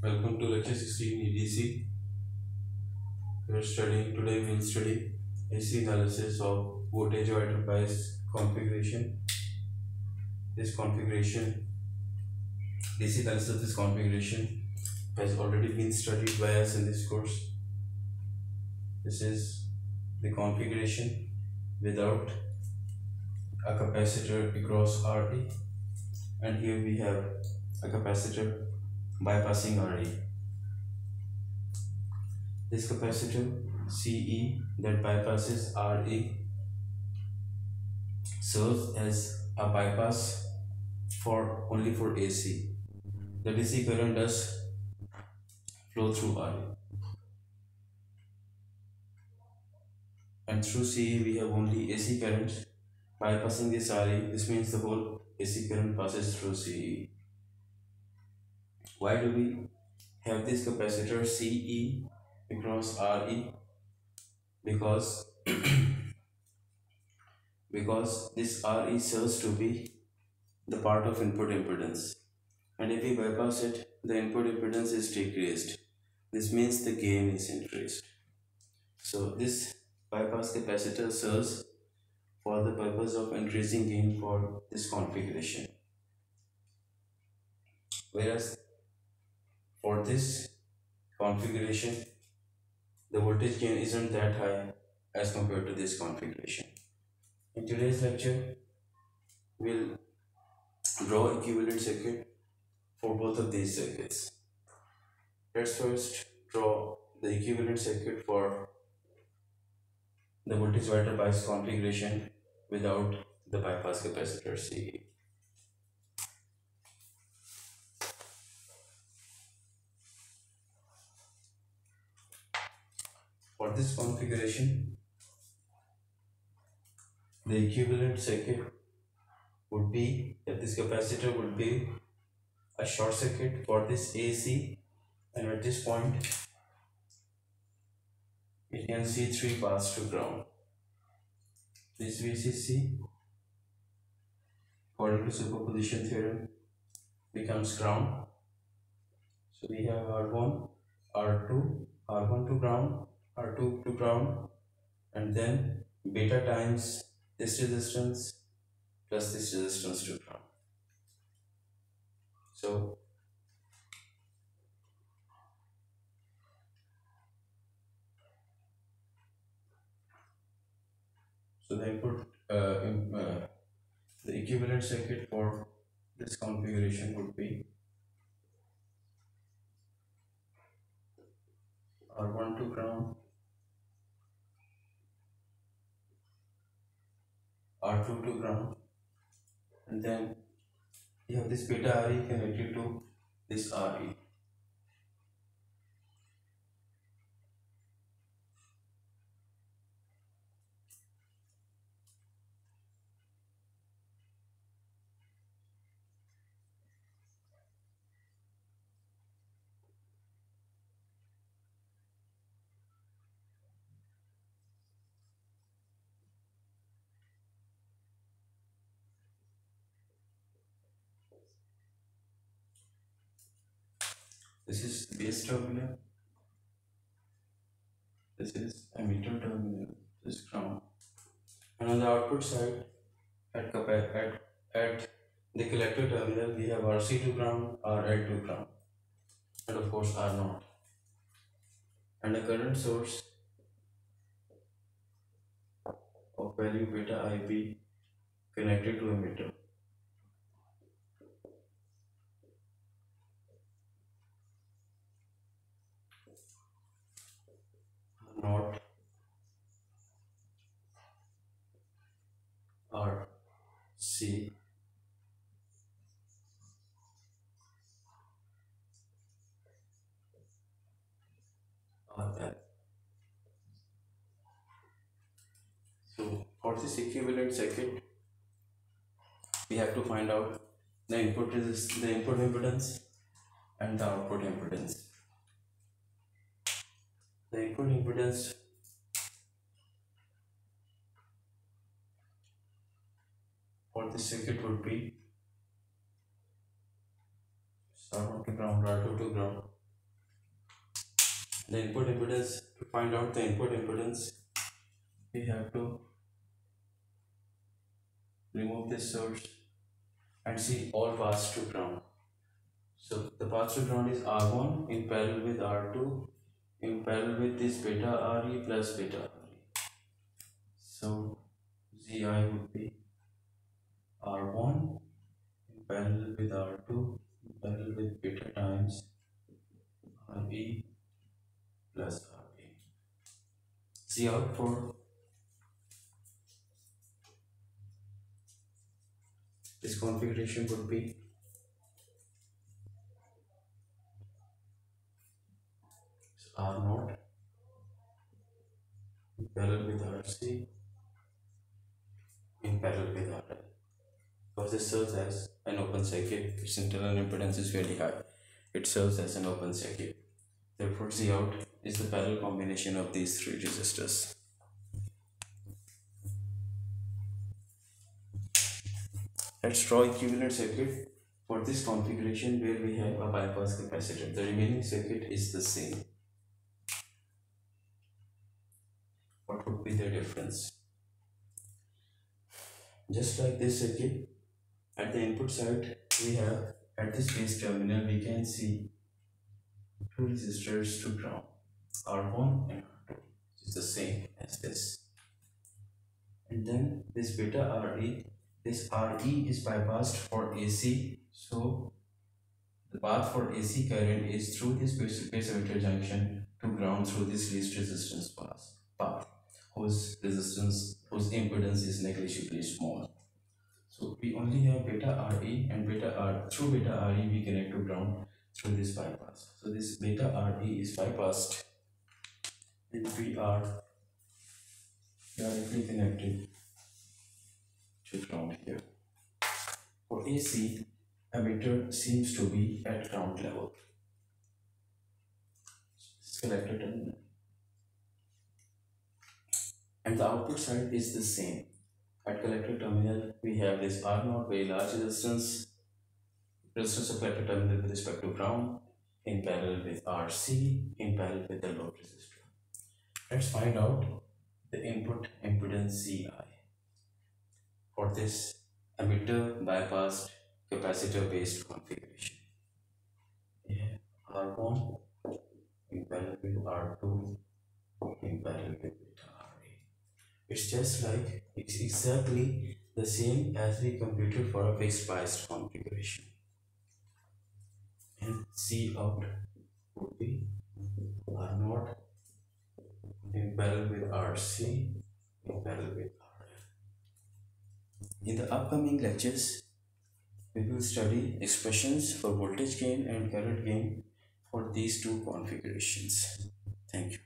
Welcome to lecture 16 EDC. Today we'll study AC analysis of voltage divider bias configuration. This configuration, DC analysis of this configuration has already been studied by us in this course. This is the configuration without a capacitor across RE, and here we have a capacitor bypassing RE. This capacitor CE that bypasses RE serves as a bypass only for AC. The DC current does flow through RE, and through CE we have only AC current bypassing this RE. This means the whole AC current passes through CE. Why do we have this capacitor CE across RE? Because this RE serves to be the part of input impedance, and if we bypass it, the input impedance is decreased. This means the gain is increased. So this bypass capacitor serves for the purpose of increasing gain for this configuration, whereas for this configuration the voltage gain isn't that high as compared to this configuration. In today's lecture, we'll draw equivalent circuit for both of these circuits. Let's first draw the equivalent circuit for the voltage divider bias configuration without the bypass capacitor CE. For this configuration, the equivalent circuit would be that this capacitor would be a short circuit for this AC, and at this point you can see 3 paths to ground. This VCC, according to superposition theorem, becomes ground. So we have R1, R2, R1 to ground, R2 to ground, and then beta times this resistance plus this resistance to ground. So the equivalent circuit for this configuration would be R1 to ground, R2 to ground, and then you have this beta RE connected to this RE. This is base terminal, this is emitter terminal, this is ground, and on the output side at the collector terminal we have RC to ground, RL to ground, and of course R0, and a current source of value beta IB connected to emitter. Not RC RL. So for this equivalent circuit, we have to find out the input impedance and the output impedance. The input impedance for this circuit would be R1 to ground, R2 to ground, The input impedance, to find out the input impedance, we have to remove this source and see all paths to ground. So the path to ground is R1 in parallel with R2 in parallel with this beta RE plus beta RE. So Zi would be R1 in parallel with R2 in parallel with beta times RE plus RE. Zi out for this configuration would be R0 in parallel with RC in parallel with RL. Because this serves as an open circuit, its internal impedance is very high. It serves as an open circuit. Therefore, Z out is the parallel combination of these three resistors. Let's draw equivalent circuit for this configuration where we have a bypass capacitor. The remaining circuit is the same. What would be the difference? Just like this circuit, at the input side we have, at this base terminal we can see two resistors to ground, R1 and R2, which is the same as this. And then this beta RE, this RE is bypassed for AC, so the path for AC current is through this base emitter junction to ground through this least resistance path, whose impedance is negligibly small. So we only have beta RE and through beta RE we connect to ground through this bypass. So this beta RE is bypassed and we are directly connected to ground here. For AC, emitter seems to be at ground level. This collector terminal. And the output side is the same. At collector terminal, we have this R0, very large resistance of collector terminal with respect to ground, in parallel with RC, in parallel with the load resistor. Let's find out the input impedance Ci for this emitter bypassed capacitor based configuration. We have R1 in parallel with R2 in parallel with beta RA. It's exactly the same as we computed for a fixed biased configuration. And C out would be R0 in parallel with RC in parallel with RL. In the upcoming lectures, we will study expressions for voltage gain and current gain for these two configurations. Thank you.